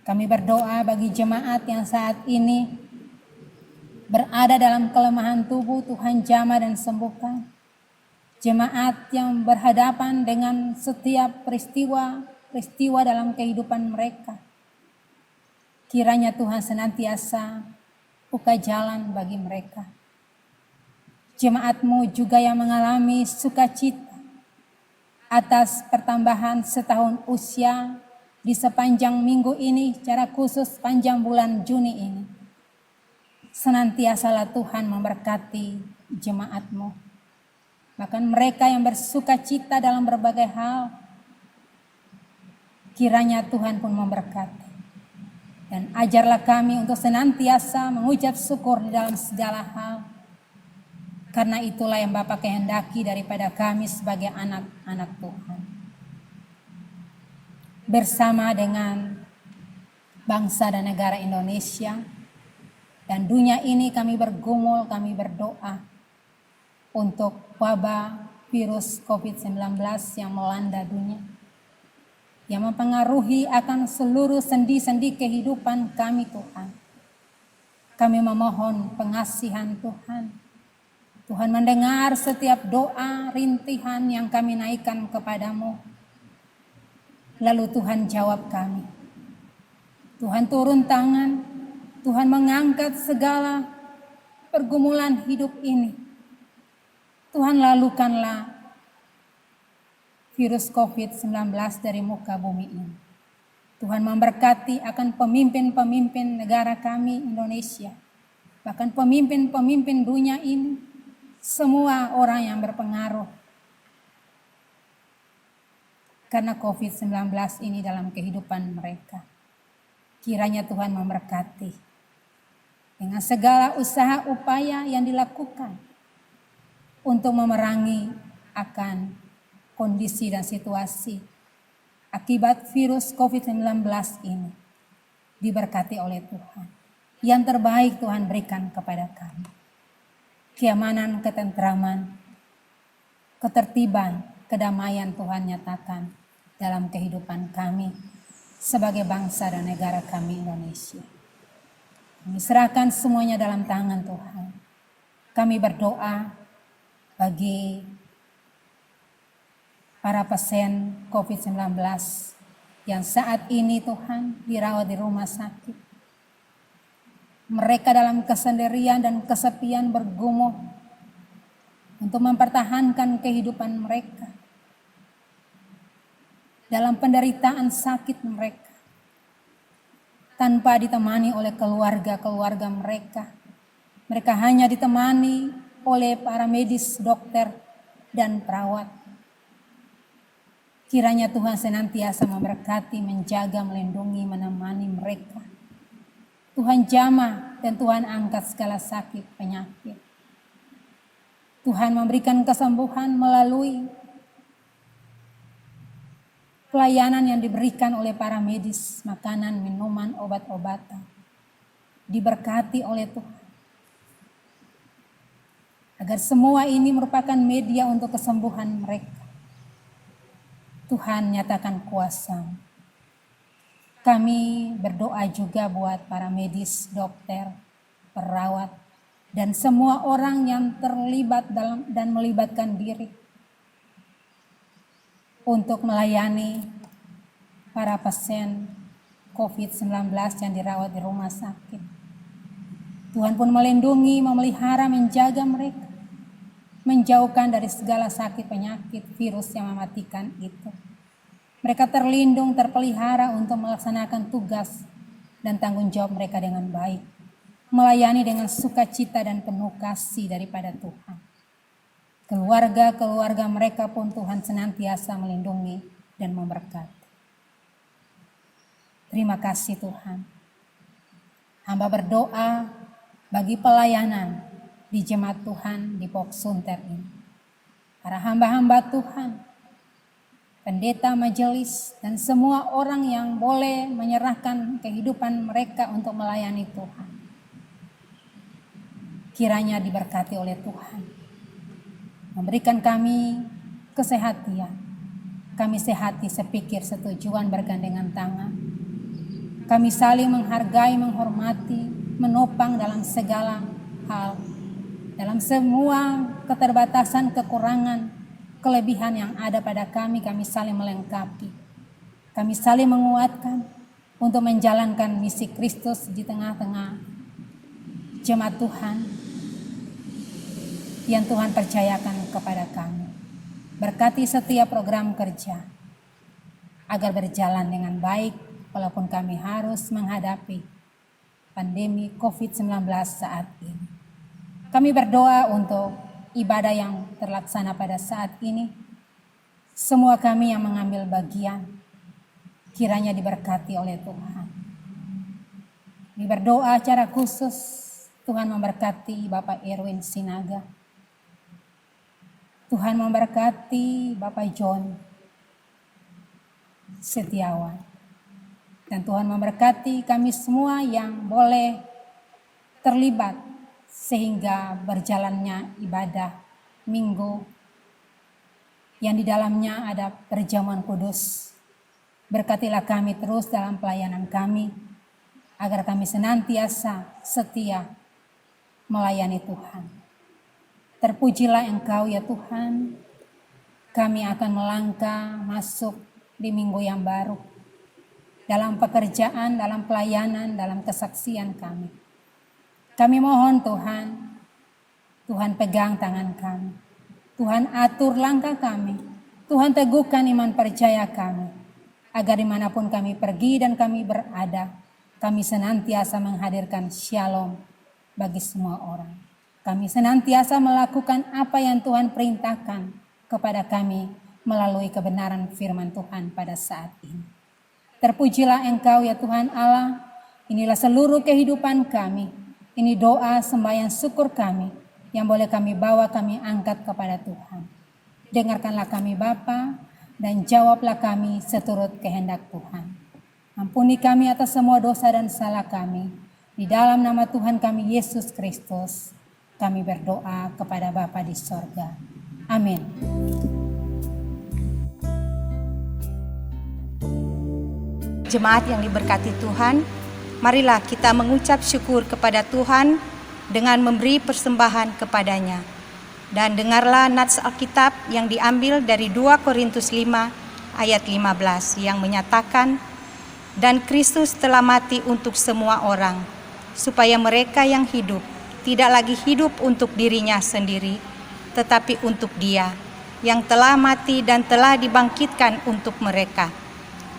Kami berdoa bagi jemaat yang saat ini berada dalam kelemahan tubuh, Tuhan jamah dan sembuhkan. Jemaat yang berhadapan dengan setiap peristiwa dalam kehidupan mereka. Kiranya Tuhan senantiasa buka jalan bagi mereka. Jemaat-Mu juga yang mengalami sukacita atas pertambahan setahun usia di sepanjang minggu ini, secara khusus panjang bulan Juni ini. Senantiasalah Tuhan memberkati jemaat-Mu. Bahkan mereka yang bersukacita dalam berbagai hal, kiranya Tuhan pun memberkati. Dan ajarlah kami untuk senantiasa mengucap syukur di dalam segala hal. Karena itulah yang Bapa kehendaki daripada kami sebagai anak-anak Tuhan. Bersama dengan bangsa dan negara Indonesia dan dunia ini kami bergumul, kami berdoa untuk wabah virus COVID-19 yang melanda dunia, yang mempengaruhi akan seluruh sendi-sendi kehidupan kami Tuhan. Kami memohon pengasihan Tuhan. Tuhan mendengar setiap doa, rintihan yang kami naikkan kepadamu. Lalu Tuhan jawab kami. Tuhan turun tangan, Tuhan mengangkat segala pergumulan hidup ini. Tuhan lalukanlah virus COVID-19 dari muka bumi ini. Tuhan memberkati akan pemimpin-pemimpin negara kami Indonesia. Bahkan pemimpin-pemimpin dunia ini. Semua orang yang berpengaruh. Karena COVID-19 ini dalam kehidupan mereka. Kiranya Tuhan memberkati. Dengan segala usaha upaya yang dilakukan. Untuk memerangi akan kondisi dan situasi akibat virus COVID-19 ini, diberkati oleh Tuhan. Yang terbaik Tuhan berikan kepada kami. Keamanan, ketentraman, ketertiban, kedamaian Tuhan nyatakan dalam kehidupan kami sebagai bangsa dan negara kami Indonesia. Kami serahkan semuanya dalam tangan Tuhan. Kami berdoa bagi para pasien COVID-19 yang saat ini Tuhan dirawat di rumah sakit. Mereka dalam kesendirian dan kesepian bergumul untuk mempertahankan kehidupan mereka. Dalam penderitaan sakit mereka. Tanpa ditemani oleh keluarga-keluarga mereka. Mereka hanya ditemani oleh para medis, dokter, dan perawat. Kiranya Tuhan senantiasa memberkati, menjaga, melindungi, menemani mereka. Tuhan jamah dan Tuhan angkat segala sakit penyakit. Tuhan memberikan kesembuhan melalui pelayanan yang diberikan oleh para medis, makanan, minuman, obat-obatan. Diberkati oleh Tuhan. Agar semua ini merupakan media untuk kesembuhan mereka. Tuhan nyatakan kuasa. Kami berdoa juga buat para medis, dokter, perawat, dan semua orang yang terlibat dalam dan melibatkan diri untuk melayani para pasien COVID-19 yang dirawat di rumah sakit. Tuhan pun melindungi, memelihara, menjaga mereka, menjauhkan dari segala sakit, penyakit, virus yang mematikan itu. Mereka terlindung, terpelihara untuk melaksanakan tugas dan tanggung jawab mereka dengan baik, melayani dengan sukacita dan penuh kasih daripada Tuhan. Keluarga-keluarga mereka pun Tuhan senantiasa melindungi dan memberkati. Terima kasih Tuhan. Hamba berdoa bagi pelayanan di jemaat Tuhan di Pok Sunter ini. Para hamba-hamba Tuhan, pendeta majelis, dan semua orang yang boleh menyerahkan kehidupan mereka untuk melayani Tuhan. Kiranya diberkati oleh Tuhan. Memberikan kami kesehatan. Kami sehati, sepikir, setujuan, bergandengan tangan. Kami saling menghargai, menghormati, menopang dalam segala hal. Dalam semua keterbatasan, kekurangan, kelebihan yang ada pada kami saling melengkapi. Kami saling menguatkan untuk menjalankan misi Kristus di tengah-tengah jemaat Tuhan yang Tuhan percayakan kepada kami. Berkati setiap program kerja agar berjalan dengan baik, walaupun kami harus menghadapi pandemi COVID-19 saat ini. Kami berdoa untuk ibadah yang terlaksana pada saat ini. Semua kami yang mengambil bagian, kiranya diberkati oleh Tuhan. Kami berdoa secara khusus, Tuhan memberkati Bapak Erwin Sinaga. Tuhan memberkati Bapak John Setiawan. Dan Tuhan memberkati kami semua yang boleh terlibat sehingga berjalannya ibadah minggu yang di dalamnya ada perjamuan kudus. Berkatilah kami terus dalam pelayanan kami agar kami senantiasa setia melayani Tuhan. Terpujilah Engkau ya Tuhan. Kami akan melangkah masuk di minggu yang baru. Dalam pekerjaan, dalam pelayanan, dalam kesaksian kami. Kami mohon Tuhan, Tuhan pegang tangan kami. Tuhan atur langkah kami. Tuhan teguhkan iman percaya kami. Agar dimanapun kami pergi dan kami berada, kami senantiasa menghadirkan shalom bagi semua orang. Kami senantiasa melakukan apa yang Tuhan perintahkan kepada kami melalui kebenaran firman Tuhan pada saat ini. Terpujilah Engkau ya Tuhan Allah, inilah seluruh kehidupan kami. Ini doa sembahyang syukur kami yang boleh kami bawa, kami angkat kepada Tuhan. Dengarkanlah kami Bapa dan jawablah kami seturut kehendak Tuhan. Ampuni kami atas semua dosa dan salah kami. Di dalam nama Tuhan kami Yesus Kristus, kami berdoa kepada Bapa di sorga. Amin. Jemaat yang diberkati Tuhan, marilah kita mengucap syukur kepada Tuhan dengan memberi persembahan kepadanya. Dan dengarlah nats Alkitab yang diambil dari 2 Korintus 5 ayat 15 yang menyatakan, dan Kristus telah mati untuk semua orang, supaya mereka yang hidup tidak lagi hidup untuk dirinya sendiri, tetapi untuk Dia yang telah mati dan telah dibangkitkan untuk mereka.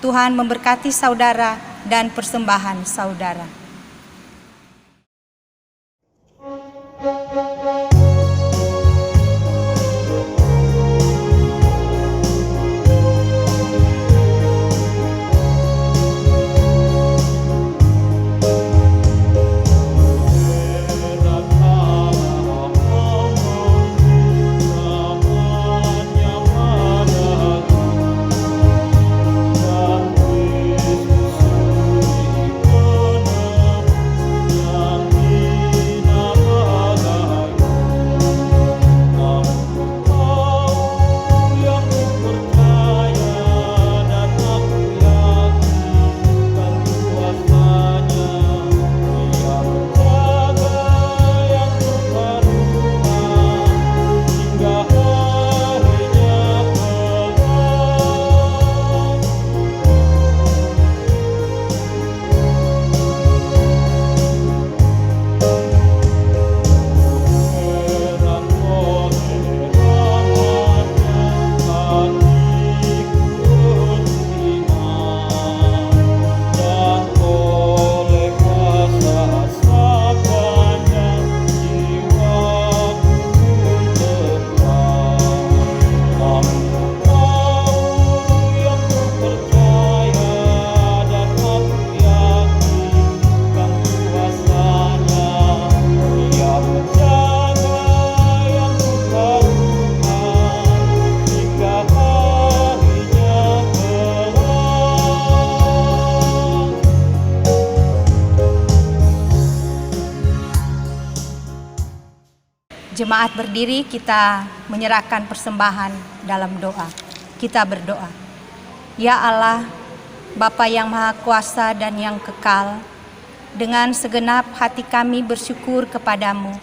Tuhan memberkati saudara dan persembahan saudara. Jemaat berdiri, kita menyerahkan persembahan dalam doa. Kita berdoa. Ya Allah, Bapa yang Maha Kuasa dan yang kekal, dengan segenap hati kami bersyukur kepadamu,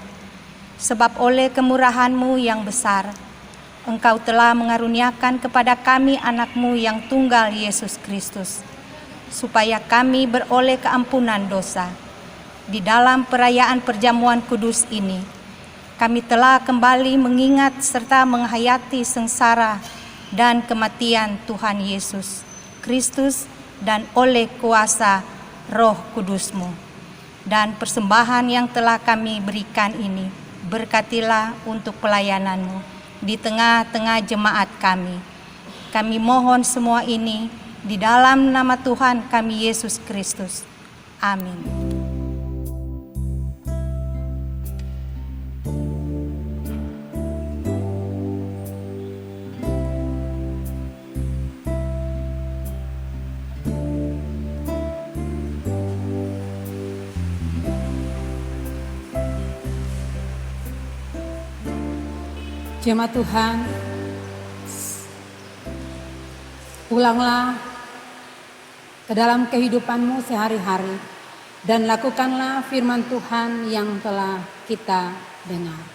sebab oleh kemurahan-Mu yang besar, Engkau telah mengaruniakan kepada kami anak-Mu yang tunggal Yesus Kristus, supaya kami beroleh keampunan dosa. Di dalam perayaan perjamuan kudus ini, kami telah kembali mengingat serta menghayati sengsara dan kematian Tuhan Yesus Kristus dan oleh kuasa Roh Kudus-Mu. Dan persembahan yang telah kami berikan ini, berkatilah untuk pelayanan-Mu di tengah-tengah jemaat kami. Kami mohon semua ini di dalam nama Tuhan kami Yesus Kristus. Amin. Jemaat Tuhan, pulanglah ke dalam kehidupanmu sehari-hari dan lakukanlah firman Tuhan yang telah kita dengar.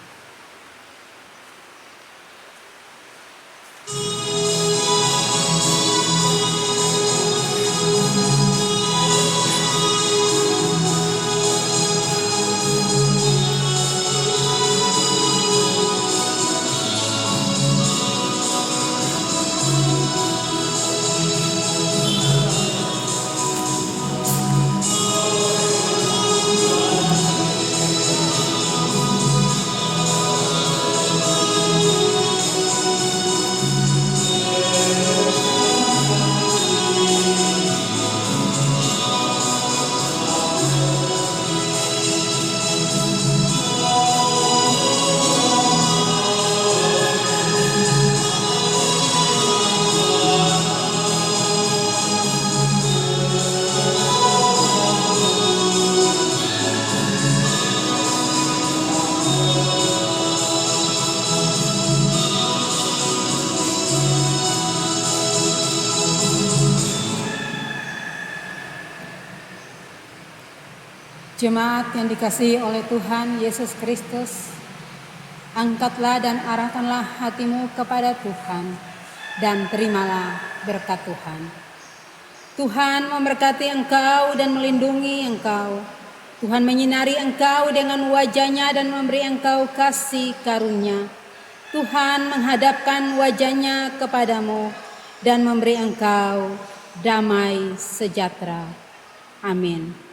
Jemaat yang dikasihi oleh Tuhan Yesus Kristus, angkatlah dan arahkanlah hatimu kepada Tuhan dan terimalah berkat Tuhan. Tuhan memberkati engkau dan melindungi engkau. Tuhan menyinari engkau dengan wajah-Nya dan memberi engkau kasih karunia. Tuhan menghadapkan wajah-Nya kepadamu dan memberi engkau damai sejahtera. Amin.